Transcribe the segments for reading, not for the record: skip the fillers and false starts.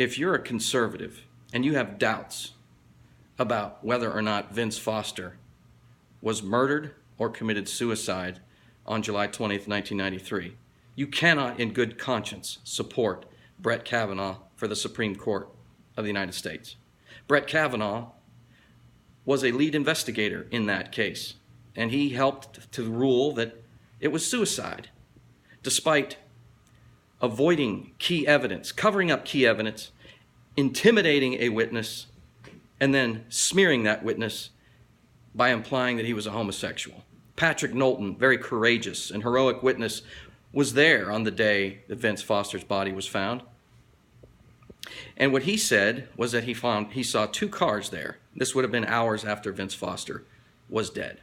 if you're a conservative and you have doubts about whether or not Vince Foster was murdered or committed suicide on July 20th, 1993, you cannot in good conscience support Brett Kavanaugh for the Supreme Court of the United States. Brett Kavanaugh was a lead investigator in that case, and he helped to rule that it was suicide, despite avoiding key evidence, covering up key evidence, intimidating a witness, and then smearing that witness by implying that he was a homosexual. Patrick Knowlton, very courageous and heroic witness, was there on the day that Vince Foster's body was found. And what he said was that he saw two cars there. This would have been hours after Vince Foster was dead.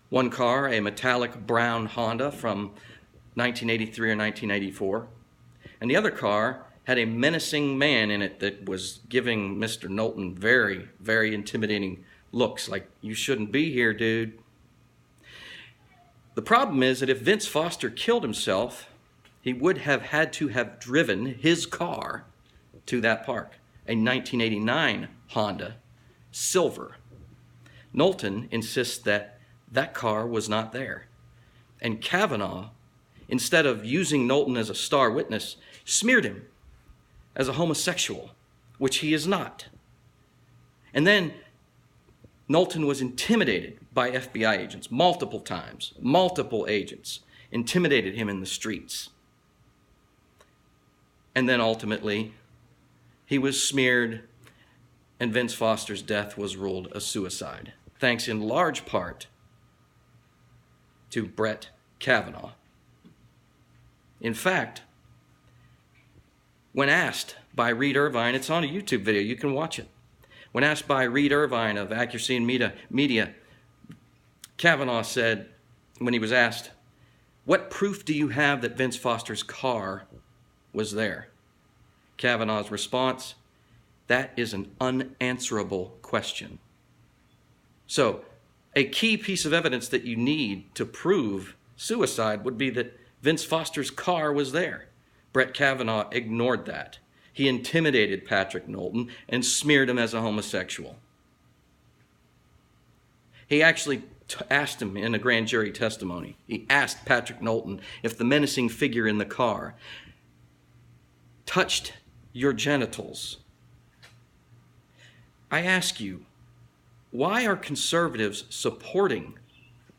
One car, a metallic brown Honda from 1983 or 1984, and the other car had a menacing man in it that was giving Mr. Knowlton very, very intimidating looks, like, you shouldn't be here, dude. The problem is that if Vince Foster killed himself, he would have had to have driven his car to that park, a 1989 Honda, silver. Knowlton insists that that car was not there. And Kavanaugh, instead of using Knowlton as a star witness, smeared him as a homosexual, which he is not. And then Knowlton was intimidated by FBI agents multiple times. Multiple agents intimidated him in the streets. And then ultimately, he was smeared, and Vince Foster's death was ruled a suicide, thanks in large part to Brett Kavanaugh. In fact, when asked by Reed Irvine, it's on a YouTube video, you can watch it. When asked by Reed Irvine of Accuracy in Media, Kavanaugh said, when he was asked, "What proof do you have that Vince Foster's car was there?" Kavanaugh's response, "That is an unanswerable question." So, a key piece of evidence that you need to prove suicide would be that Vince Foster's car was there. Brett Kavanaugh ignored that. He intimidated Patrick Knowlton and smeared him as a homosexual. He actually asked him in a grand jury testimony, he asked Patrick Knowlton if the menacing figure in the car touched your genitals. I ask you, why are conservatives supporting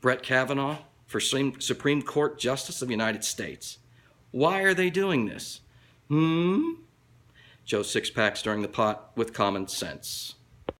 Brett Kavanaugh for Supreme Court Justice of the United States? Why are they doing this? Joe Sixpack stirring the pot with common sense.